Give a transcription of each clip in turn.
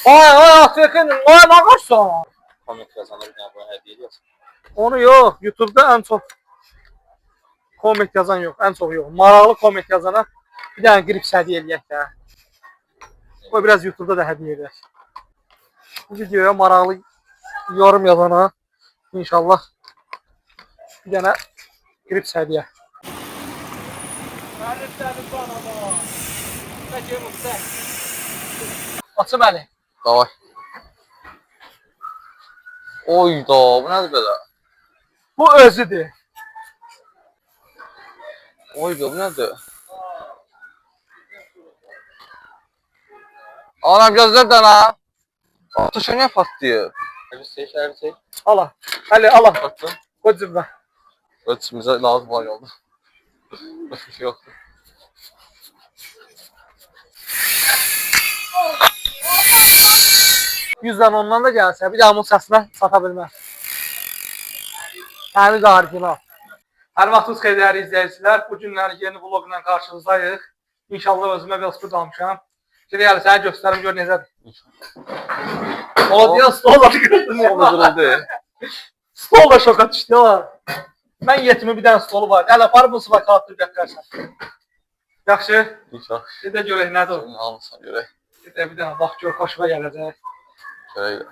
Ay Afrika'nın ne kaçsa? Komik yazana bir tane bana hediye ediyorsun. Onu yok. YouTube'da en çok komik yazan yok. En çok yok. Maraqlı komik yazana bir tane grips hediye eləyək də. O biraz YouTube'da da hediye edək. Bu videoya maraqlı yorum yazana inşallah bir tane grips hediye. Açım əli. Davay. Oyda, bu nədir belə? Bu özüdür. Oyda, bu nədir? Anam gözlər dana. Atışa niyə patlayıb? Şəhəri çək. Ala. Əli ala. Batdın. O cibə. Ölçümüzə lazım var yolda. Başka bir şey yoktu. Yüzden ondan da gelse bir daha onun sesine satabilmez. Yani de orijinal. Her vaxtınız xeyir değerli izleyiciler. Bu günler yeni vlogla karşınızdayıq. İnşallah özümə velosiped almışam. Şimdi yani sənə göstərim gör necədir. O diyor stol da gördün ya. Oldu. Stol da şoka düştü ha. Ben yetimi bir tane stolu var. Əl apar bu sıva kalktır gətirərsən. Yaxşı. İnşallah. Bir de görək nədir o. Senin almışsan görək. Bir de bir tane bak gör hoşuma gələcək. Görək.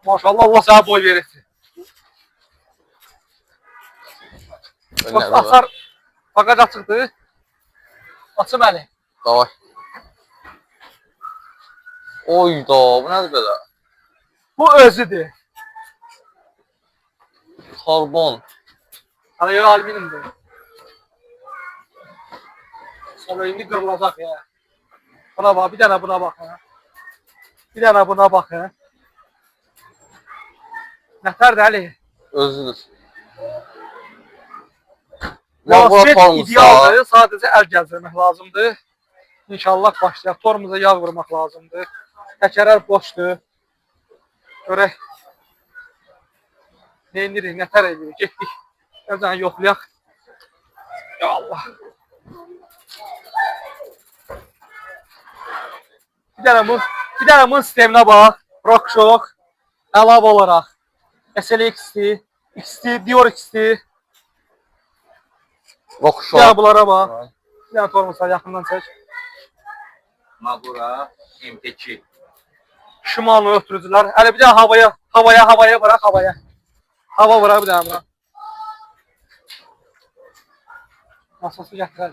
Maşallah Allah sana boy verirsin. Bak asar bagaj açıqdır. Açım əli. Davay. Oyda, bu nədir belə? Bu özüdür. Karbon. Hani ya alüminyumdur. Sonra indi qırılacaq ya. Buna bak, bir tane buna bak ha. Bir tane buna bak ha. Nətərdir Əli? Özüdür. Velosiped idealdır, sadəcə əl gəzdirmək lazımdır. İnşallah başlayaq. Torumuza yağ vurmaq lazımdır. Təkərlər boşdur. Görək. Ne indirik, nətər edirik, getdik. Gələcən yoxlayaq. Ya Allah. Bir dənə bunun sisteminə bax. RockShox. Əlavə olaraq. SLX-dir, X-dir, Dior X-dir. RockShox. Ya bunlara bax. Bir dənə tormuzlar yaxından çək. Magura MT2. Shimano ötürücülər. Hələ bir dənə havaya bırak havaya. Hava bırak bir dənə buna. Nasılsı gətirər.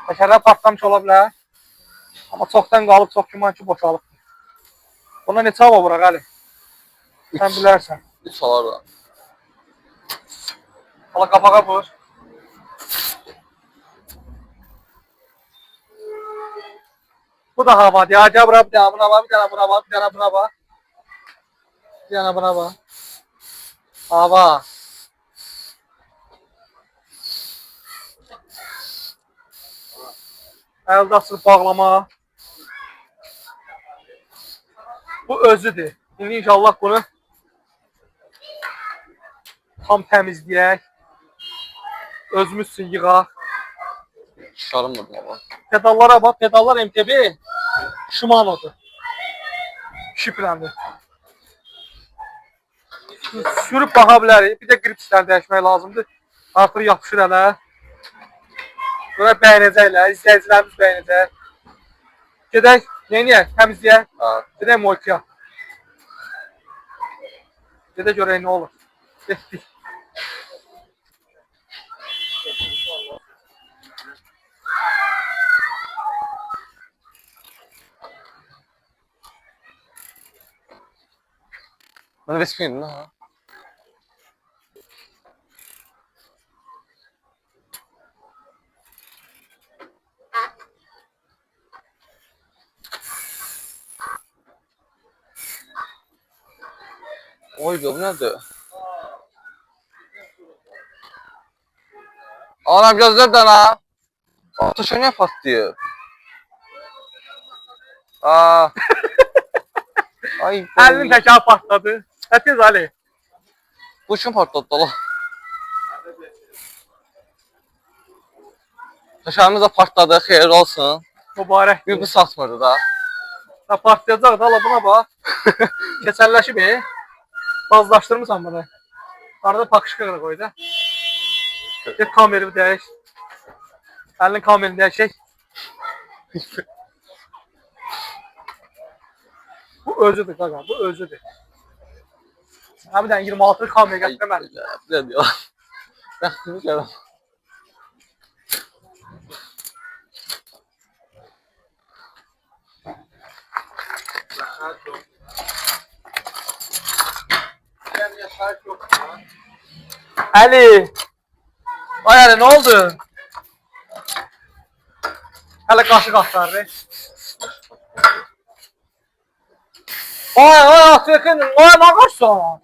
Təkərlər partlamış ola bilər. Amma çoxdan qalıb, çox güman ki boşalıb. Buna neçə hava bırak Əli? Sən bilərsən. 3 alar da. Hala qapağa vur. Bu da hava. Ya bura bir dənə buna bax, bir dənə buna bax, bir dənə buna bax. Bir dənə buna bax. Hava. Əldə açılıb bağlama. Bu özüdür. İndi inşallah bunu tam təmizləyək. Özümüz üçün yığaq. Şarım da buna bak. Pedallara bak. Pedallar MTB. Shimano'dur. Şifrəndir. Sürüb baxa bilərik. Bir də gripsləri dəyişmək lazımdır. Artıq yapışır hələ. Görə bəyənəcəklər. İzləyicilərimiz bəyənəcək. Gedək. Neyniyək? Təmizləyək. Gedək Moykuya. Gedək görək nə olur. Getdik. Ben resmiyim ha. Oy be, bu nədir? Anam gözlər dana. Atışa niyə patlayıb? Ay. Əlinin təkəri partladı. Hətiz Ali. Bu kim partladı la? Təşəkkürümüz də partladı, xeyir olsun. Mübarək. Bir bu satmırdı da. Ha partlayacaq da, ala buna bax. Keçəlləşib, bazlaşdırmısan bunu. Arada pakışka koy da. Get kamerayı değiş. Elinin kameranı değişik. Bu özüdür qaqa, bu özüdür. Ha bir dənə 26 kamera gətirmə. Ne diyor? Bəxtini görəm. Ali. Ay Ali, ne oldu? Hele kaşı kastardı. Ay Afrika'nın ay bakırsan.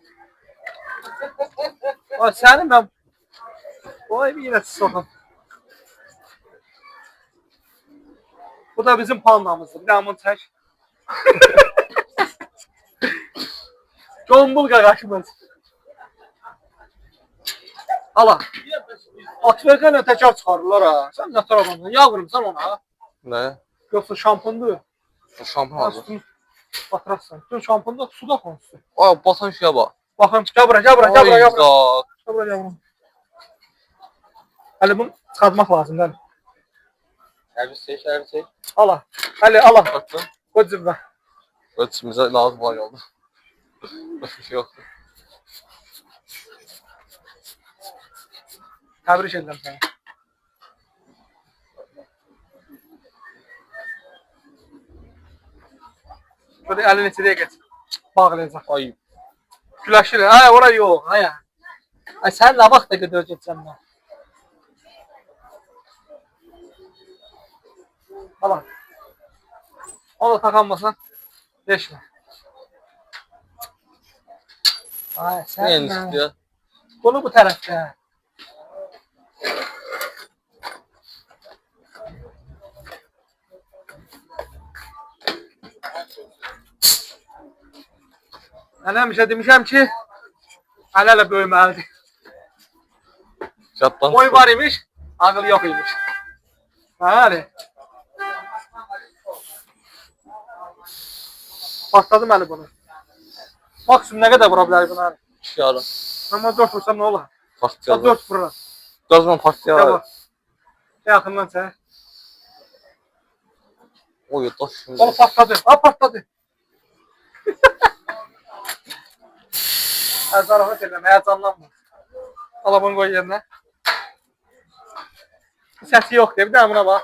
Ay senin ben. Ay bir yine sokam. Bu da bizim pandamızdır. Bir daha bunu çek. Gombul qaqaşımız. Ala. Afrika ilə təkər çıxarırlar ha. Sən nə tərəfəndən yağırımsan ona? Ne? Yoxsa şampundur? Şampuan aldı. Batırarsan. Bütün şampunda suda konsun. Ay batan şeye bak. Baxın, gəl bura. Ay zat. Gəl bura. Hələ bunu çıxartmaq lazımdır. Servis. Ala. Hələ ala. Baktın. Qoy cibə. Ölçümüze lazım var yolda. Başka bir şey yoktu. Təbrik edirəm səni. Böyle elini içeriye geç. Bağlayacaq. Ay. Güləşir. Ay ora yox. Ay. Ay sən nə vaxt da qədər getsən mən. Ala. Onu da takanmasan. Beşlə. Ay sən Ne nə? istiyor? Bunu bu tərəfdə. Mən həmişə demişəm ki, hələ böyüməlidir. Jattan. Boy var imiş, ağıl yox imiş. Həli. Patladım əli bunu. Maksimum nə qədər vura bilər bunu? İki yarım. Amma 4 vursam nə olar? Partlayalım. 4 vururam. Gazman partlayalım. Yaxından çək. Oy daş şimdi. Onu patladı. Ha patladı. Zarafat eləmə, həzanlanma. Alabını qoy yerinə. Səsi yoxdur, bir daha buna bax.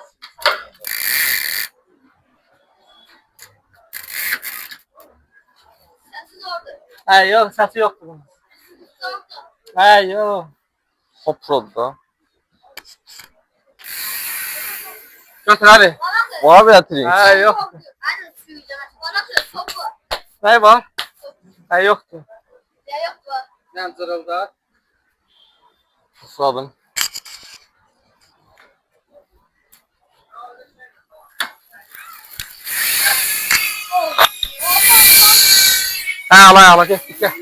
Hə, yox, səsi yoxdur bunun. Hə, yox. Hoprodu da. Götür hadi. Var bir atayım. Hə, yoxdur. Nə var? Hə, yoxdur. Nə cırıldı? Susadım. Hə, ala, getdik, gəl.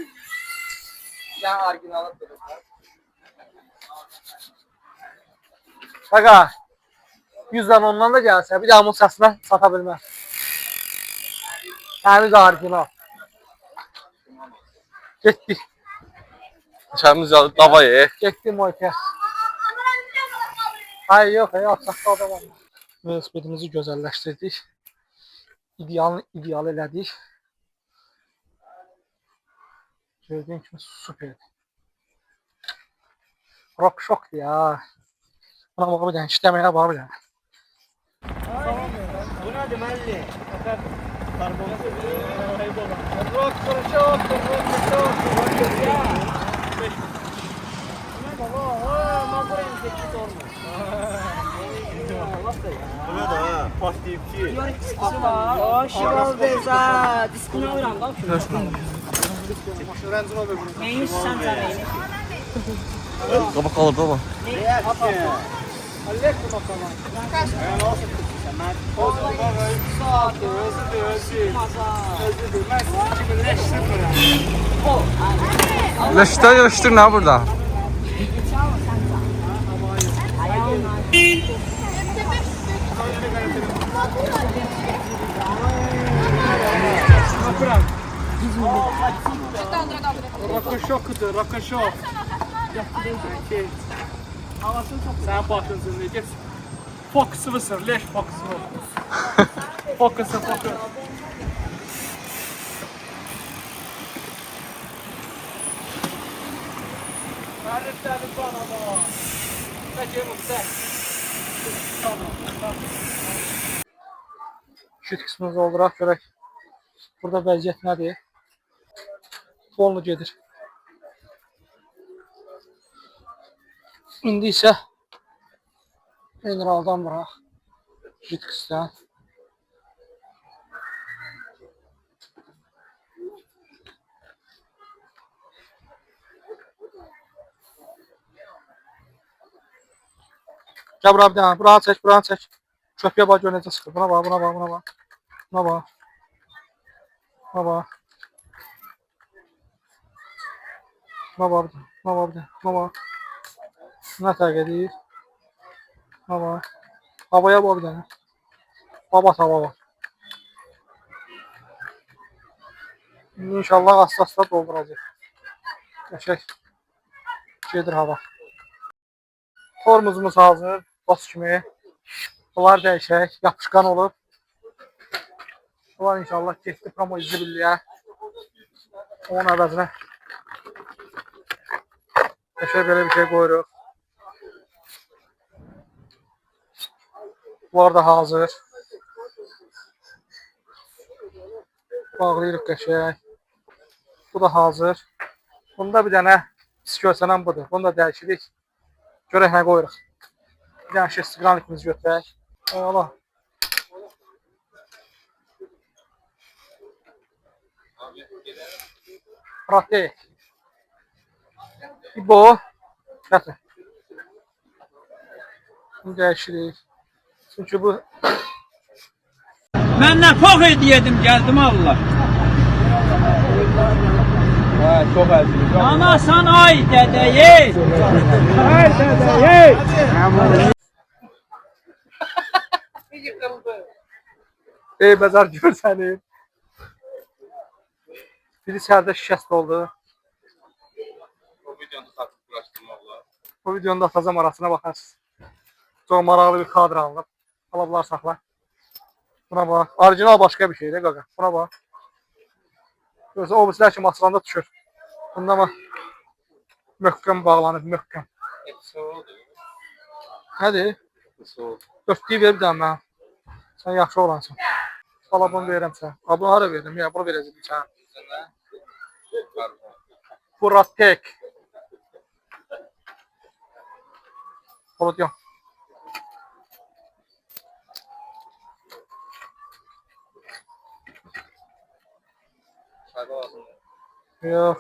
Gəl, originalı durur. Qaqa, 100-dən ondan da gəlsə, bir daha onun səsinə sata bilməz. Həmiz original. Getdik. Şəhərimiz yazdı, davayı. Getdim Moykə. Hayır, yox, alçaqda adam var. Velosipedimizi gözəlləşdirdik. İdeal elədik. Gördüyün kimi süperdir. Rock şokdur ya. Buna baxa bir dənə, işləməyə baxa bir dənə. Bu nədir məlli? Rock şok. Bu nədir ha? Paslayıbçı. Şival Beza, diskini alıram da. Rəncin o bölümü. Neymiş sen sarayını? Kabak alır baba. Aleyküm assalam. Leştir ne burada? Rokoşokudur, rokoşok. Geç. Havasını çok sen başın zırhlı geç. Fokusu mısır, leş fokusu. Fokusu. Harretlerim bana bak. Peki muhtar. Tamam. Şut kısmını dolduraq görək. Burada vəziyyət nədir? Bollu gedir. İndi isə generaldan bıraq. Şut kısmı. Gel bura bir dənə. Buranı çək. Köpüyə bax gör necə çıxır. Buna bax. Buna bax. Nə fərq edir? Buna bax. Havaya bax bir dənə. Hava bax. İnşallah asla dolduracaq. Qəşəng gedir hava. Tormozumuz hazır. Bas kimi. Bunlar dəyişək. Yapışqan olub. Bunlar inşallah getdi promo izləbilliyə. Onun əvəzinə qəşəng belə bir şey qoyuruq. Bunlar da hazır. Bağlayırıq qəşəng. Bu da hazır. Bunda bir dənə pis görsənən budur. Bunu da dəyişirik. Görək nə qoyuruq. Bir dənə şestigranikimizi götürək. Ola. Pratik. İbo. Gətir. Bunu dəyişirik. Çünki bu Ben ne çok hediyedim geldim Allah. Çok əziz. Ana sana ay dedeyi. Ay dedeyi. Bəzər görsənir. Biri içəridə şikəst oldu. Bu videonu da atacağım, arasına baxarsınız. Çox maraqlı bir kadr alınıb. Alablar saxla. Buna bax. Orijinal başqa bir şeydir qaqa. Buna bax. Görürsən, o birisilər kimi açılanda düşür. Bunda bax. Möhkəm bağlanıb, möhkəm. Nədir? Dörtlüyü ver bir dənə mənə. Sən yaxşı olansın. Valla bunu verirəm sən. Bunu hara verdim? Ya, bunu verəcəm sən. Pratik. Polodyon. Yox.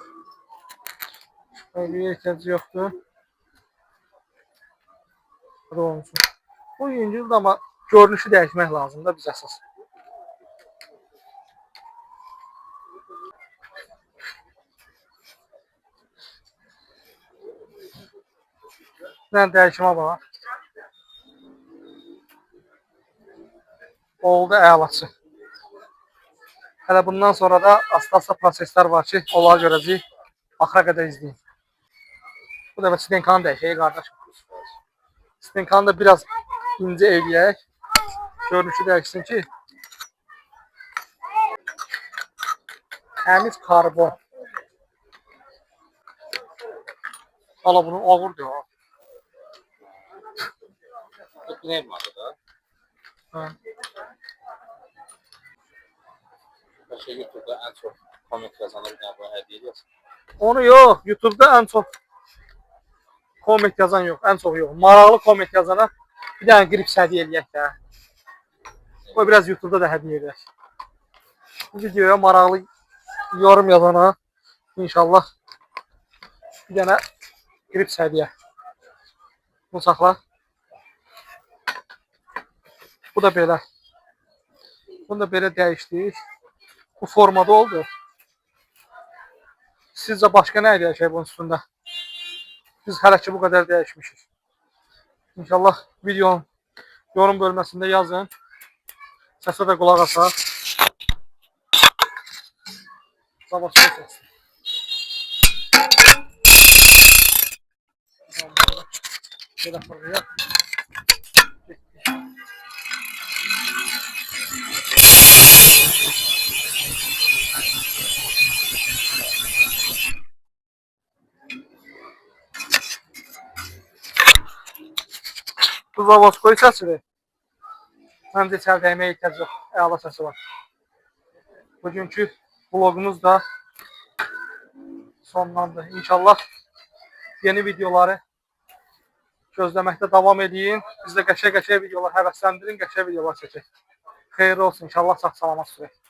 Bir ehtiyac yoxdur. Bu da olsun. Bu yüngüldür amma görünüşü dəyişmək lazımdır biz əsas. Ben dəyişimə bax. Oldu əlaçı. Hələ bundan sonra da asla proseslər var ki, onları görəcəyik. Axıra qədər izləyin. Bu dəfə stenkanı dəyişək qardaşım. Stenkanı da biraz ince eləyək. Görünüşü dəyişsin ki. Təmiz karbon. Hala bunu ağır diyor. Ne var da? Ha. Şey YouTube'da en çok komik yazanı bir tane bu hediye ediyorsun. Onu yok. YouTube'da en çok komik yazan yok. En çok yok. Maraqlı komik yazana bir tane grips hediye eləyək də. O biraz YouTube'da da hediye edək. Bu videoya maraqlı yorum yazana inşallah bir tane grips hediye. Bunu saxla. Bu da belə. Bunu da belə dəyişdik. Bu formada oldu. Sizcə başqa nə edək bunun üstündə? Biz hələ ki bu qədər dəyişmişik. İnşallah videonun yorum bölməsində yazın. Səsə də qulaq asaq. Sabah söz olsun. Şöyle fırlıyor. Bu Zavoskoyu səsdir. Məncə içəridə yeməyə ehtiyac yox. Əla səsi var. Bugünkü vlogumuz da sonlandı. İnşallah yeni videoları gözləməkdə davam edin. Bizdə qəşəng videolar həvəsləndirin, qəşəng videolar çəkək. Xeyirli olsun. İnşallah sağ salamat sürək.